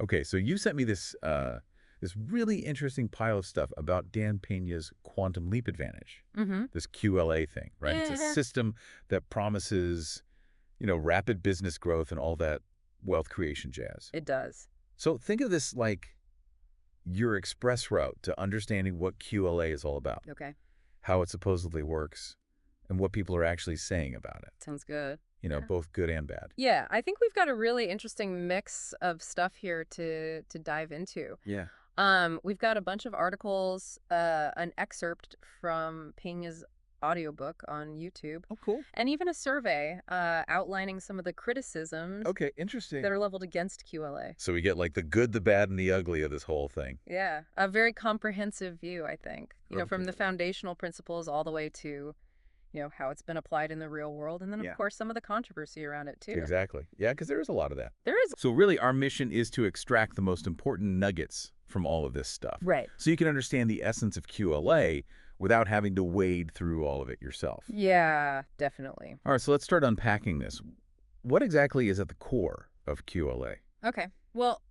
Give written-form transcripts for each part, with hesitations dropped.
Okay, so you sent me this really interesting pile of stuff about Dan Peña's quantum leap advantage, Mm-hmm. this QLA thing, right? It's a Yeah, system that promises, rapid business growth and all that wealth creation jazz. it does. So think of this like your express route to understanding what QLA is all about, Okay, how it supposedly works, and what people are actually saying about it, sounds good. Yeah. both good and bad. Yeah, I think we've got a really interesting mix of stuff here to dive into. Yeah. We've got a bunch of articles, an excerpt from Peña's audiobook on YouTube, Oh, cool. and even a survey outlining some of the criticisms Okay, interesting. that are leveled against QLA. So we get like the good, the bad, and the ugly of this whole thing. Yeah, a very comprehensive view, I think. From the Okay. foundational principles all the way to, how it's been applied in the real world, and then, of Yeah. course, some of the controversy around it, too. Exactly. Yeah, because there is a lot of that. There is. So really, our mission is to extract the most important nuggets from all of this stuff. Right. So you can understand the essence of QLA without having to wade through all of it yourself. Yeah, definitely. All right, so let's start unpacking this. What exactly is at the core of QLA? Okay. Well,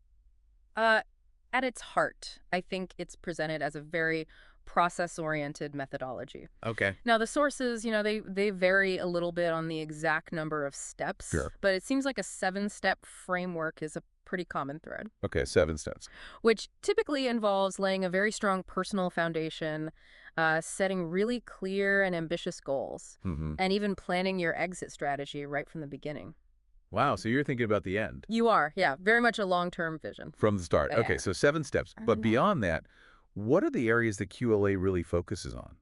at its heart, I think it's presented as a very process-oriented methodology. Okay. Now, the sources, they vary a little bit on the exact number of steps, Sure. but it seems like a 7-step framework is a pretty common thread, Okay, 7 steps. which typically involves laying a very strong personal foundation, setting really clear and ambitious goals, Mm-hmm. and even planning your exit strategy right from the beginning. Wow, so you're thinking about the end You are, yeah, very much a long-term vision. from the start. Okay, Yeah. so 7 steps. But beyond that, what are the areas that QLA really focuses on?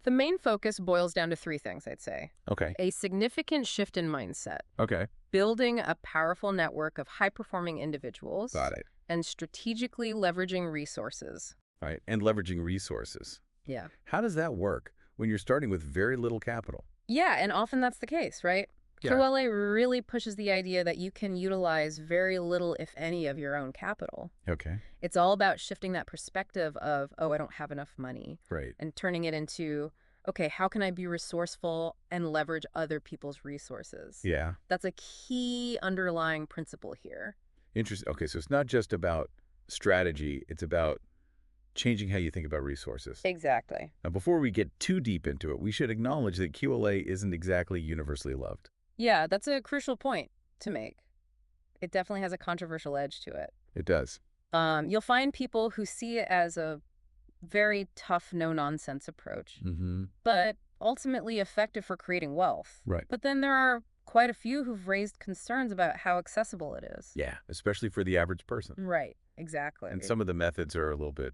The main focus boils down to 3 things, I'd say. Okay. A significant shift in mindset, Okay. building a powerful network of high-performing individuals, Got it. and strategically leveraging resources. Right. And leveraging resources. Yeah. How does that work when you're starting with very little capital? Yeah, and often that's the case, right? Yeah. QLA really pushes the idea that you can utilize very little, if any, of your own capital. Okay. It's all about shifting that perspective of, oh, I don't have enough money, Right. and turning it into, okay, how can I be resourceful and leverage other people's resources? Yeah. That's a key underlying principle here. Interesting. Okay, so it's not just about strategy, it's about changing how you think about resources. Exactly. Now, before we get too deep into it, we should acknowledge that QLA isn't exactly universally loved. Yeah, that's a crucial point to make. It definitely has a controversial edge to it. It does. You'll find people who see it as a very tough, no-nonsense approach, Mm-hmm. but ultimately effective for creating wealth. Right. But then there are quite a few who've raised concerns about how accessible it is. Yeah, especially for the average person. Right, exactly. And some of the methods are a little bit...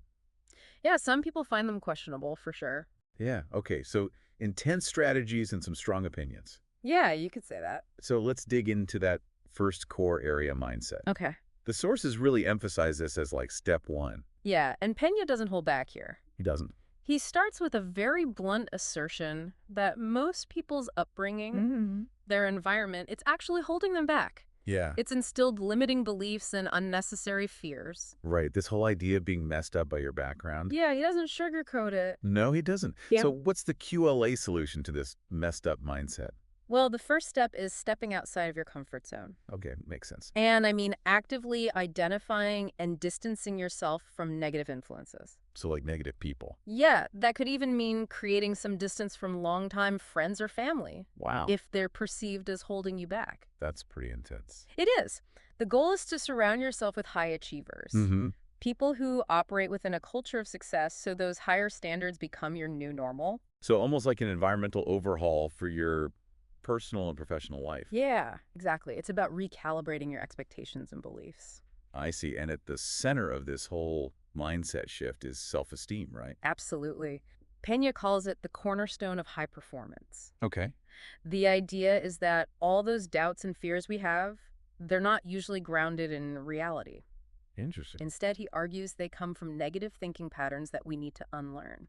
Yeah, some people find them questionable, for sure. Yeah, okay, so intense strategies and some strong opinions. Yeah, you could say that. So let's dig into that first core area mindset. Okay. The sources really emphasize this as like step 1. Yeah, and Peña doesn't hold back here. He doesn't. He starts with a very blunt assertion that most people's upbringing, their environment, it's actually holding them back. Yeah. It's instilled limiting beliefs and unnecessary fears. Right. This whole idea of being messed up by your background. Yeah, he doesn't sugarcoat it. No, he doesn't. Yeah. So what's the QLA solution to this messed up mindset? Well, the first step is stepping outside of your comfort zone. Okay, makes sense. And I mean actively identifying and distancing yourself from negative influences. So like negative people. Yeah, that could even mean creating some distance from longtime friends or family, Wow. if they're perceived as holding you back. That's pretty intense. It is. The goal is to surround yourself with high achievers. Mm-hmm. People who operate within a culture of success, so those higher standards become your new normal. So almost like an environmental overhaul for your personal and professional life. Yeah, exactly. It's about recalibrating your expectations and beliefs. I see. And at the center of this whole mindset shift is self-esteem, right? Absolutely. Peña calls it the cornerstone of high performance. Okay. The idea is that all those doubts and fears we have, they're not usually grounded in reality. Interesting. Instead, he argues they come from negative thinking patterns that we need to unlearn.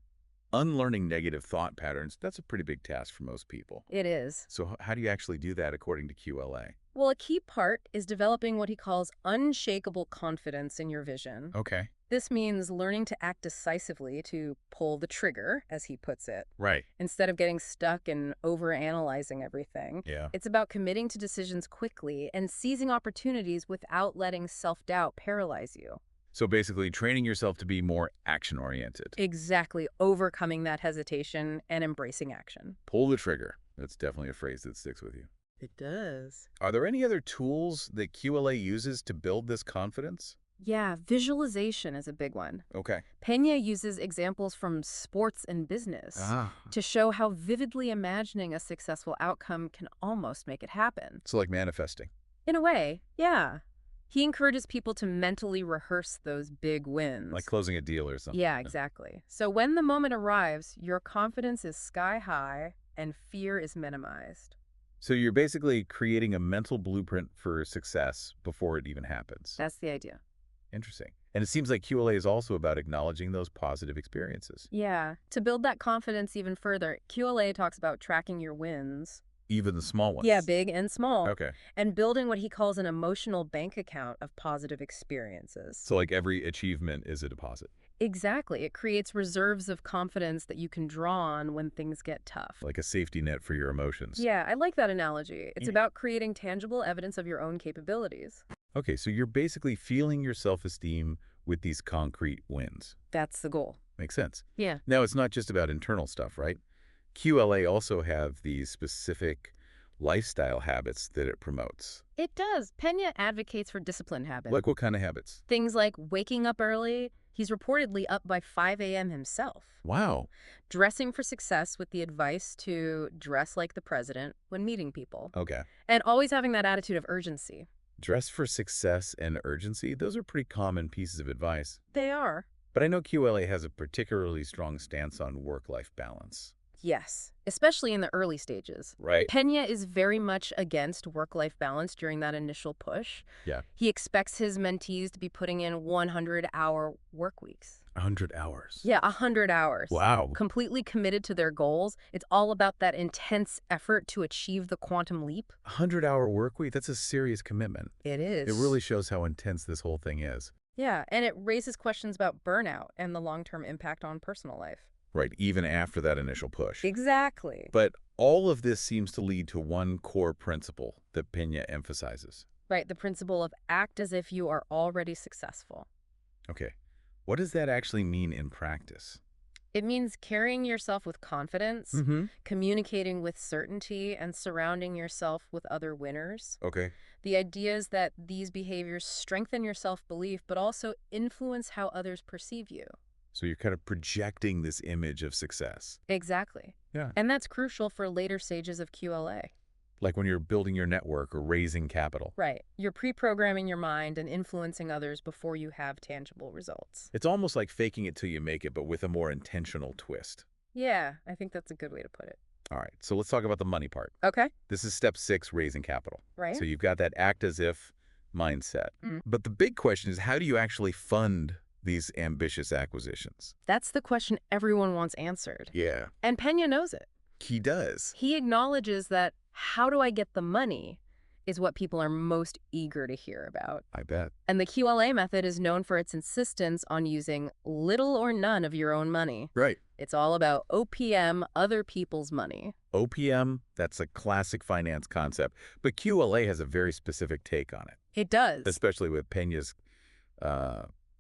Unlearning negative thought patterns, that's a pretty big task for most people. It is. So how do you actually do that according to QLA? Well, a key part is developing what he calls unshakable confidence in your vision. Okay. This means learning to act decisively to pull the trigger, as he puts it, Right. instead of getting stuck and overanalyzing everything. Yeah. It's about committing to decisions quickly and seizing opportunities without letting self-doubt paralyze you. So basically training yourself to be more action-oriented. Exactly, overcoming that hesitation and embracing action. Pull the trigger. That's definitely a phrase that sticks with you. It does. Are there any other tools that QLA uses to build this confidence? Yeah, visualization is a big one. Okay. Peña uses examples from sports and business Ah. to show how vividly imagining a successful outcome can almost make it happen. So like manifesting. In a way, yeah. He encourages people to mentally rehearse those big wins. Like closing a deal or something. Yeah, exactly. So when the moment arrives, your confidence is sky high and fear is minimized. So you're basically creating a mental blueprint for success before it even happens. That's the idea. Interesting. And it seems like QLA is also about acknowledging those positive experiences. Yeah. To build that confidence even further, QLA talks about tracking your wins. Even the small ones. Yeah, big and small. Okay. And building what he calls an emotional bank account of positive experiences. So like every achievement is a deposit. Exactly. It creates reserves of confidence that you can draw on when things get tough. Like a safety net for your emotions. Yeah, I like that analogy. It's Yeah. about creating tangible evidence of your own capabilities. Okay, so you're basically feeling your self-esteem with these concrete wins. That's the goal. Makes sense. Yeah. Now, it's not just about internal stuff, right? QLA also have these specific lifestyle habits that it promotes. It does. Peña advocates for discipline habits. Like what kind of habits? Things like waking up early. He's reportedly up by 5 a.m. himself. Wow. Dressing for success with the advice to dress like the president when meeting people. Okay. And always having that attitude of urgency. Dress for success and urgency, those are pretty common pieces of advice. They are. But I know QLA has a particularly strong stance on work-life balance. Yes, especially in the early stages. Right. Peña is very much against work-life balance during that initial push. Yeah. He expects his mentees to be putting in 100-hour work weeks. 100 hours. Yeah, 100 hours. Wow. Completely committed to their goals. It's all about that intense effort to achieve the quantum leap. 100-hour work week, that's a serious commitment. It is. It really shows how intense this whole thing is. Yeah, and it raises questions about burnout and the long-term impact on personal life. Right, even after that initial push. Exactly. But all of this seems to lead to one core principle that Peña emphasizes. Right, the principle of act as if you are already successful. Okay, what does that actually mean in practice? It means carrying yourself with confidence, communicating with certainty, and surrounding yourself with other winners. Okay. The idea is that these behaviors strengthen your self-belief, but also influence how others perceive you. So you're kind of projecting this image of success. Exactly. Yeah. And that's crucial for later stages of QLA. Like when you're building your network or raising capital. Right. You're pre-programming your mind and influencing others before you have tangible results. It's almost like faking it till you make it, but with a more intentional twist. Yeah, I think that's a good way to put it. All right, so let's talk about the money part. Okay. This is step 6, raising capital. Right. So you've got that act as if mindset. Mm. But the big question is, how do you actually fund these ambitious acquisitions? That's the question everyone wants answered. Yeah. And Peña knows it. He does. He acknowledges that how do I get the money is what people are most eager to hear about. I bet. And the QLA method is known for its insistence on using little or none of your own money. Right. It's all about OPM, other people's money. OPM, that's a classic finance concept, but QLA has a very specific take on it, It does. especially with Peña's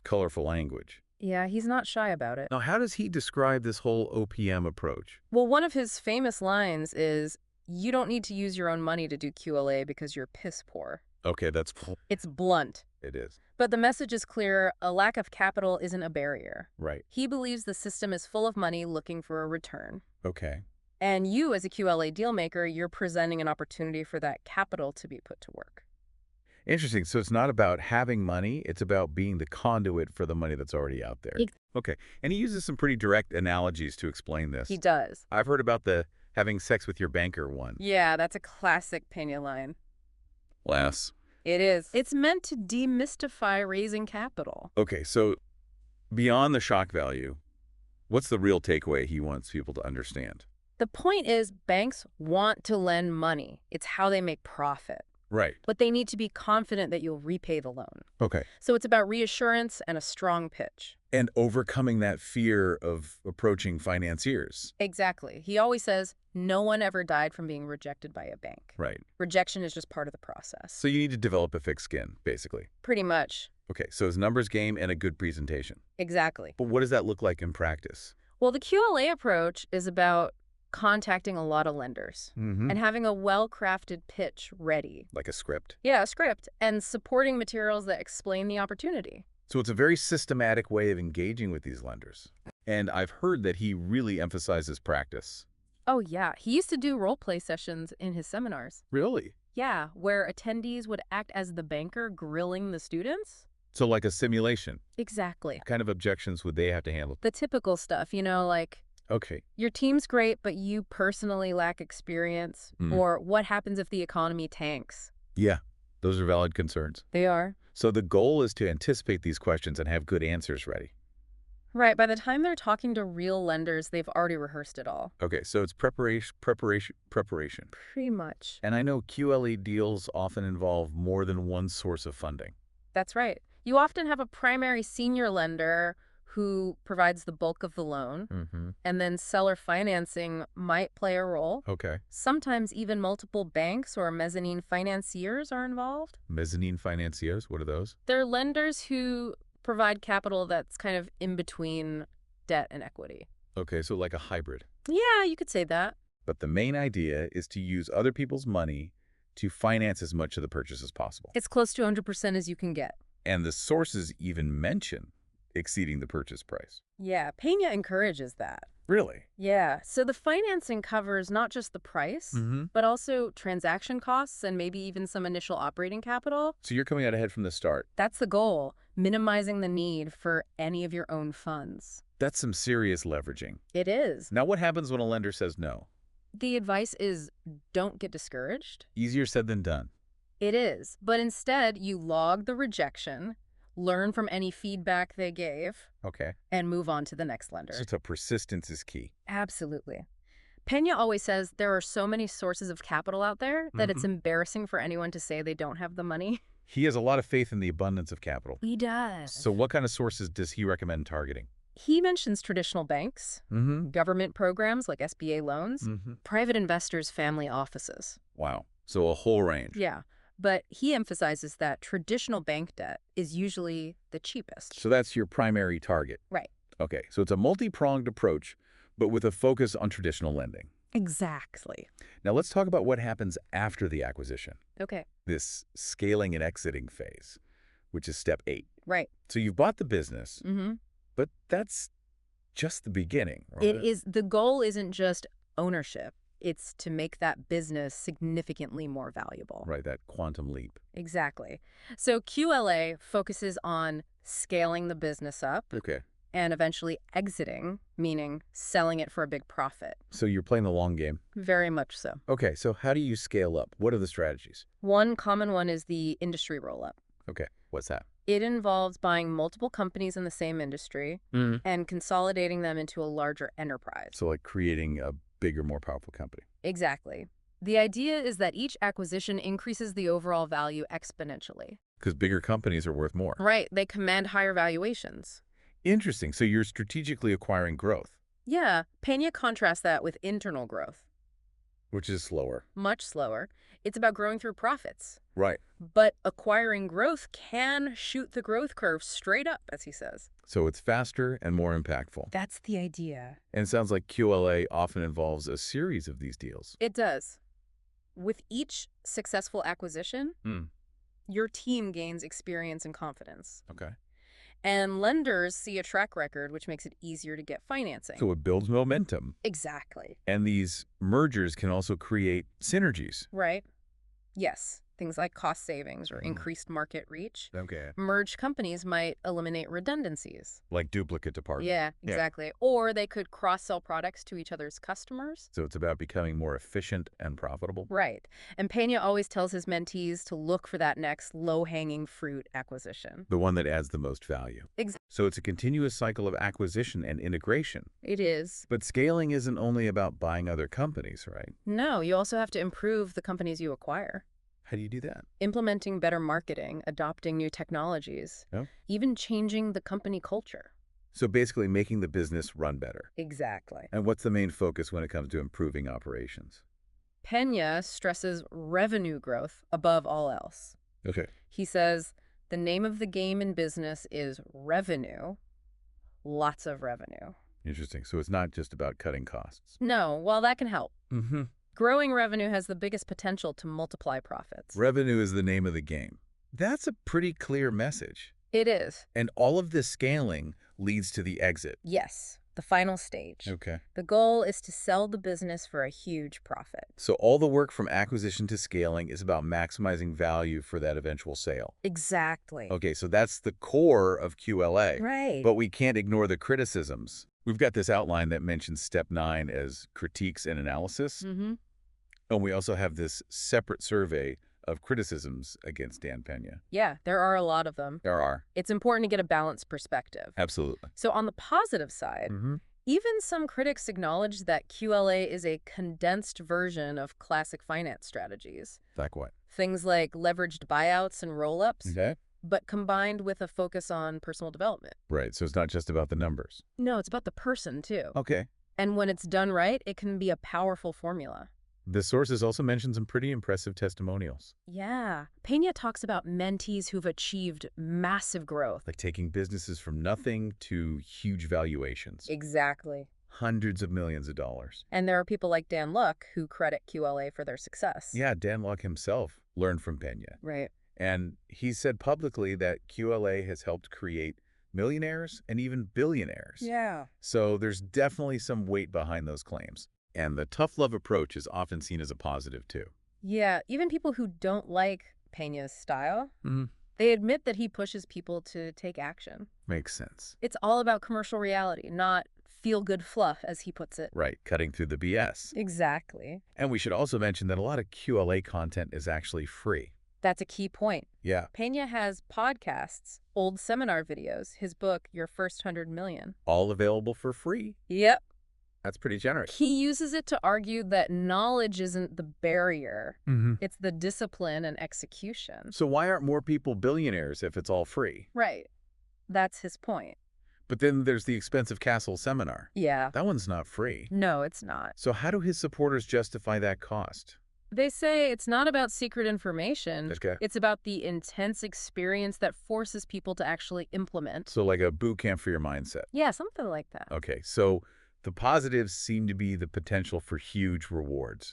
colorful language. Yeah, he's not shy about it. Now, how does he describe this whole OPM approach? Well, one of his famous lines is, you don't need to use your own money to do QLA because you're piss poor. Okay, It's blunt. it is. But the message is clear, a lack of capital isn't a barrier. Right. He believes the system is full of money looking for a return. Okay. And you, as a QLA dealmaker, you're presenting an opportunity for that capital to be put to work. Interesting. So it's not about having money, it's about being the conduit for the money that's already out there. Okay. And he uses some pretty direct analogies to explain this. He does. I've heard about the having sex with your banker one. Yeah, that's a classic Peña line. Less. It is. It's meant to demystify raising capital. Okay, so beyond the shock value, what's the real takeaway he wants people to understand? The point is banks want to lend money. It's how they make profit. Right. but they need to be confident that you'll repay the loan. Okay. So it's about reassurance and a strong pitch. And overcoming that fear of approaching financiers. Exactly. He always says, no one ever died from being rejected by a bank. Right. Rejection is just part of the process. So you need to develop a thick skin, basically. Pretty much. Okay, so it's numbers game and a good presentation. Exactly. But what does that look like in practice? Well, the QLA approach is about contacting a lot of lenders and having a well-crafted pitch ready. Like a script. Yeah, a script, and supporting materials that explain the opportunity. So it's a very systematic way of engaging with these lenders. And I've heard that he really emphasizes practice. Oh, yeah. He used to do role-play sessions in his seminars. Really? Yeah, where attendees would act as the banker grilling the students. So like a simulation. Exactly. What kind of objections would they have to handle? The typical stuff, like, Okay. your team's great, but you personally lack experience. Or what happens if the economy tanks? Yeah, those are valid concerns. They are. So the goal is to anticipate these questions and have good answers ready. Right. By the time they're talking to real lenders, they've already rehearsed it all. Okay, so it's preparation. Pretty much. And I know QLE deals often involve more than one source of funding. That's right. You often have a primary senior lender who provides the bulk of the loan, and then seller financing might play a role. Okay. Sometimes even multiple banks or mezzanine financiers are involved. Mezzanine financiers, what are those? They're lenders who provide capital that's kind of in between debt and equity. Okay, so like a hybrid. Yeah, you could say that. But the main idea is to use other people's money to finance as much of the purchase as possible. It's close to 100% as you can get. And the sources even mention exceeding the purchase price. Yeah, Peña encourages that. Really? Yeah, so the financing covers not just the price, but also transaction costs and maybe even some initial operating capital. So you're coming out ahead from the start. That's the goal, minimizing the need for any of your own funds. That's some serious leveraging. It is. Now what happens when a lender says no? The advice is don't get discouraged. Easier said than done. It is, but instead you log the rejection, learn from any feedback they gave, Okay. and move on to the next lender. So persistence is key. Absolutely. Peña always says there are so many sources of capital out there that it's embarrassing for anyone to say they don't have the money. He has a lot of faith in the abundance of capital. He does. So what kind of sources does he recommend targeting? He mentions traditional banks, government programs like SBA loans, private investors' family offices. Wow. So a whole range. Yeah. But he emphasizes that traditional bank debt is usually the cheapest. So that's your primary target. Right. Okay. So it's a multi-pronged approach, but with a focus on traditional lending. Exactly. Now let's talk about what happens after the acquisition. Okay. This scaling and exiting phase, which is step 8. Right. So you've bought the business, but that's just the beginning. Right? It is. The goal isn't just ownership. It's to make that business significantly more valuable. Right, that quantum leap. Exactly. So QLA focuses on scaling the business up Okay. and eventually exiting, meaning selling it for a big profit. So you're playing the long game. Very much so. Okay, so how do you scale up? What are the strategies? One common one is the industry roll-up. Okay, what's that? It involves buying multiple companies in the same industry and consolidating them into a larger enterprise. So like creating a bigger, more powerful company. Exactly. The idea is that each acquisition increases the overall value exponentially. Because bigger companies are worth more. Right. They command higher valuations. Interesting. So you're strategically acquiring growth. Yeah. Peña contrasts that with internal growth. Which is slower. Much slower. It's about growing through profits. Right. But acquiring growth can shoot the growth curve straight up, as he says. So it's faster and more impactful. That's the idea. And it sounds like QLA often involves a series of these deals. It does. With each successful acquisition, your team gains experience and confidence. Okay. And lenders see a track record, which makes it easier to get financing. So it builds momentum. Exactly. And these mergers can also create synergies. Right? Yes. Things like cost savings or increased market reach. Okay. Merged companies might eliminate redundancies. Like duplicate departments. Yeah, exactly. Or they could cross-sell products to each other's customers. So it's about becoming more efficient and profitable. Right. And Peña always tells his mentees to look for that next low-hanging fruit acquisition. The one that adds the most value. So it's a continuous cycle of acquisition and integration. It is. But scaling isn't only about buying other companies, right? No, you also have to improve the companies you acquire. How do you do that? Implementing better marketing, adopting new technologies, Oh. even changing the company culture. So basically making the business run better. Exactly. And what's the main focus when it comes to improving operations? Peña stresses revenue growth above all else. Okay. He says the name of the game in business is revenue, lots of revenue. Interesting. So it's not just about cutting costs. No, well, that can help. Mm-hmm. Growing revenue has the biggest potential to multiply profits. Revenue is the name of the game. That's a pretty clear message. It is. And all of this scaling leads to the exit. Yes, the final stage. Okay. The goal is to sell the business for a huge profit. So all the work from acquisition to scaling is about maximizing value for that eventual sale. Exactly. Okay, so that's the core of QLA. Right. But we can't ignore the criticisms. We've got this outline that mentions step 9 as critiques and analysis. Mm-hmm. And we also have this separate survey of criticisms against Dan Peña. Yeah, there are a lot of them. There are. It's important to get a balanced perspective. Absolutely. So on the positive side, even some critics acknowledge that QLA is a condensed version of classic finance strategies. Like what? Things like leveraged buyouts and roll-ups, Okay. but combined with a focus on personal development. Right, so it's not just about the numbers. No, it's about the person, too. Okay. And when it's done right, it can be a powerful formula. The sources also mention some pretty impressive testimonials. Yeah. Peña talks about mentees who've achieved massive growth. Like taking businesses from nothing to huge valuations. Exactly. Hundreds of millions of dollars. And there are people like Dan Luck who credit QLA for their success. Yeah, Dan Luck himself learned from Peña. Right. And he said publicly that QLA has helped create millionaires and even billionaires. Yeah. So there's definitely some weight behind those claims. And the tough love approach is often seen as a positive, too. Yeah, even people who don't like Peña's style, Mm-hmm. they admit that he pushes people to take action. Makes sense. It's all about commercial reality, not feel-good fluff, as he puts it. Right, cutting through the BS. Exactly. And we should also mention that a lot of QLA content is actually free. That's a key point. Yeah. Peña has podcasts, old seminar videos, his book, Your First 100 Million. All available for free. Yep. That's pretty generous. He uses it to argue that knowledge isn't the barrier. Mm-hmm. It's the discipline and execution. So why aren't more people billionaires if it's all free? Right. That's his point. But then there's the expensive Castle seminar. Yeah. That one's not free. No, it's not. So how do his supporters justify that cost? They say it's not about secret information. Okay. It's about the intense experience that forces people to actually implement. So like a boot camp for your mindset. Yeah, something like that. Okay, so the positives seem to be the potential for huge rewards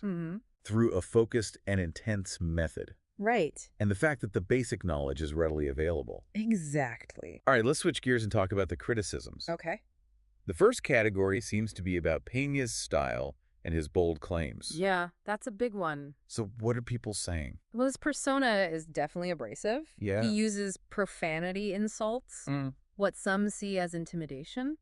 through a focused and intense method. Right. And the fact that the basic knowledge is readily available. Exactly. All right, let's switch gears and talk about the criticisms. Okay. The first category seems to be about Peña's style and his bold claims. Yeah, that's a big one. So what are people saying? Well, his persona is definitely abrasive. Yeah. He uses profanity insults, what some see as intimidation.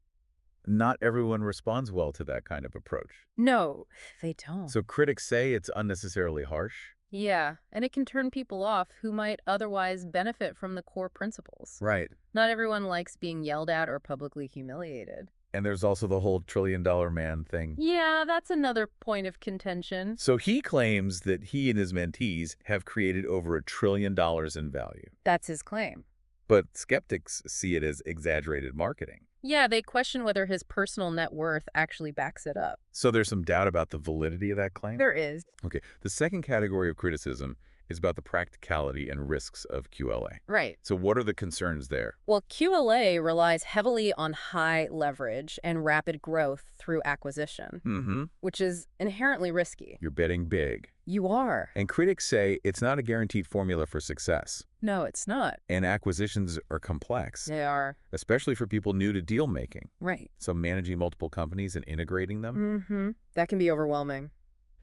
Not everyone responds well to that kind of approach. No, they don't. So critics say it's unnecessarily harsh. Yeah, and it can turn people off who might otherwise benefit from the core principles. Right. Not everyone likes being yelled at or publicly humiliated. And there's also the whole trillion-dollar man thing. Yeah, that's another point of contention. So he claims that he and his mentees have created over $1 trillion in value. That's his claim. But skeptics see it as exaggerated marketing. Yeah, they question whether his personal net worth actually backs it up. So there's some doubt about the validity of that claim? There is. Okay, the second category of criticism is about the practicality and risks of QLA. Right. So what are the concerns there? Well, QLA relies heavily on high leverage and rapid growth through acquisition, which is inherently risky. You're betting big. You are. And critics say it's not a guaranteed formula for success. No, it's not. And acquisitions are complex. They are. Especially for people new to deal making. Right. So managing multiple companies and integrating them. That can be overwhelming.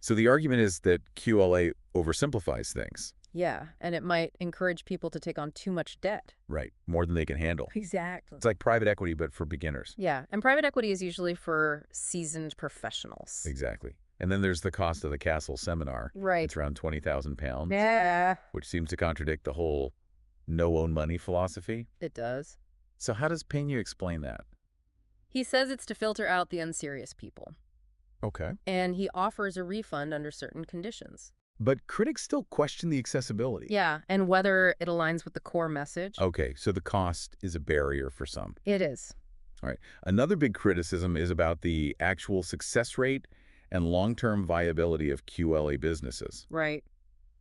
So the argument is that QLA oversimplifies things. Yeah, and it might encourage people to take on too much debt. Right, more than they can handle. Exactly. It's like private equity, but for beginners. Yeah, and private equity is usually for seasoned professionals. Exactly. And then there's the cost of the Castle seminar. Right. It's around £20,000. Yeah. Which seems to contradict the whole no-own money philosophy. It does. So how does Peña explain that? He says it's to filter out the unserious people. Okay. And he offers a refund under certain conditions. But critics still question the accessibility. Yeah, and whether it aligns with the core message. Okay, so the cost is a barrier for some. It is. All right. Another big criticism is about the actual success rate and long-term viability of QLA businesses. Right.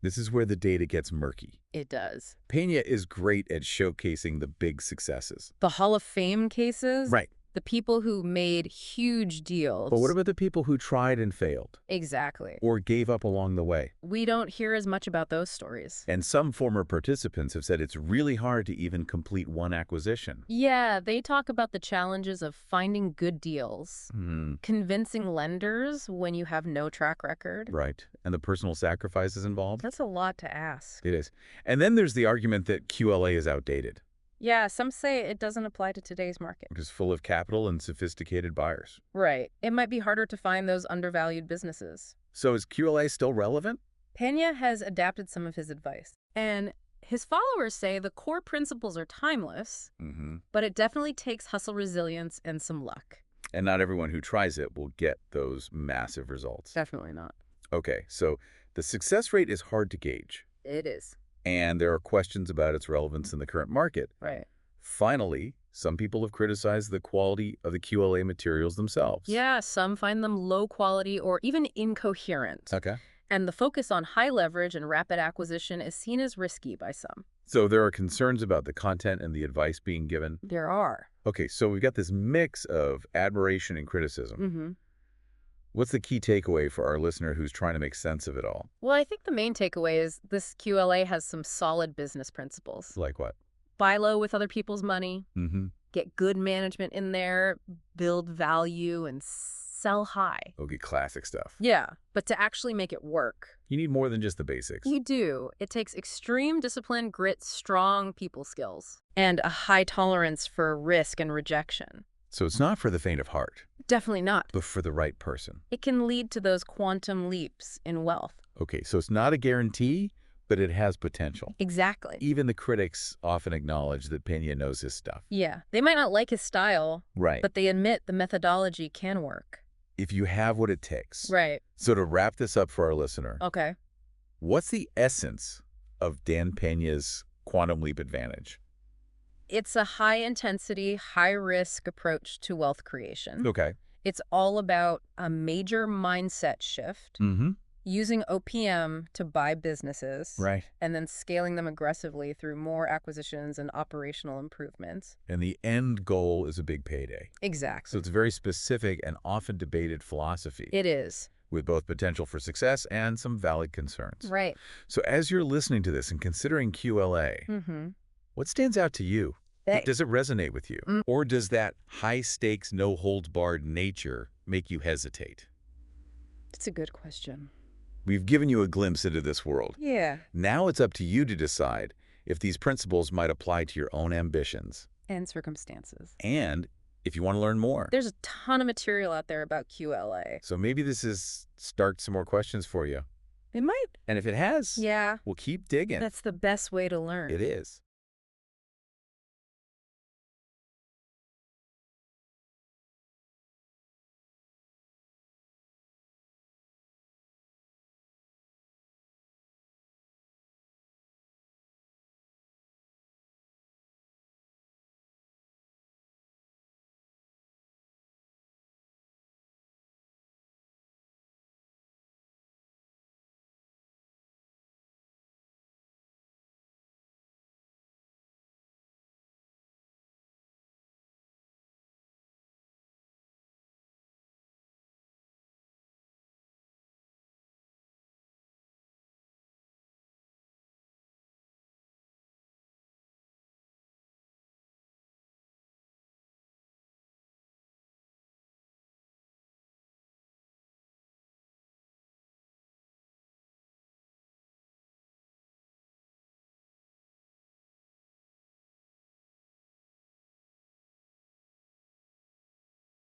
This is where the data gets murky. It does. Peña is great at showcasing the big successes. The Hall of Fame cases? Right. The people who made huge deals. But what about the people who tried and failed? Exactly. Or gave up along the way? We don't hear as much about those stories. And some former participants have said it's really hard to even complete one acquisition. Yeah, they talk about the challenges of finding good deals, convincing lenders when you have no track record. Right. And the personal sacrifices involved? That's a lot to ask. It is. And then there's the argument that QLA is outdated. Yeah, some say it doesn't apply to today's market. It's full of capital and sophisticated buyers. Right. It might be harder to find those undervalued businesses. So is QLA still relevant? Peña has adapted some of his advice. And his followers say the core principles are timeless, but it definitely takes hustle resilience and some luck. And not everyone who tries it will get those massive results. Definitely not. Okay, so the success rate is hard to gauge. It is. And there are questions about its relevance in the current market. Right. Finally, some people have criticized the quality of the QLA materials themselves. Yeah, some find them low quality or even incoherent. Okay. And the focus on high leverage and rapid acquisition is seen as risky by some. So there are concerns about the content and the advice being given? There are. Okay, so we've got this mix of admiration and criticism. What's the key takeaway for our listener who's trying to make sense of it all? Well, I think the main takeaway is this QLA has some solid business principles. Like what? Buy low with other people's money, get good management in there, build value, and sell high. Okay, classic stuff. Yeah, but to actually make it work. You need more than just the basics. You do. It takes extreme discipline, grit, strong people skills, and a high tolerance for risk and rejection. So it's not for the faint of heart. Definitely not. But for the right person. It can lead to those quantum leaps in wealth. Okay, so it's not a guarantee, but it has potential. Exactly. Even the critics often acknowledge that Peña knows his stuff. Yeah. They might not like his style, Right. but they admit the methodology can work. If you have what it takes. Right. So to wrap this up for our listener, Okay. what's the essence of Dan Peña's quantum leap advantage? It's a high-intensity, high-risk approach to wealth creation. Okay. It's all about a major mindset shift, using OPM to buy businesses, Right. and then scaling them aggressively through more acquisitions and operational improvements. And the end goal is a big payday. Exactly. So it's a very specific and often debated philosophy. It is. With both potential for success and some valid concerns. Right. So as you're listening to this and considering QLA, what stands out to you? Does it resonate with you? Or does that high-stakes, no-holds-barred nature make you hesitate? It's a good question. We've given you a glimpse into this world. Yeah. Now it's up to you to decide if these principles might apply to your own ambitions. And circumstances. And if you want to learn more. There's a ton of material out there about QLA. So maybe this has sparked some more questions for you. It might. And if it has, Yeah. we'll keep digging. That's the best way to learn. It is.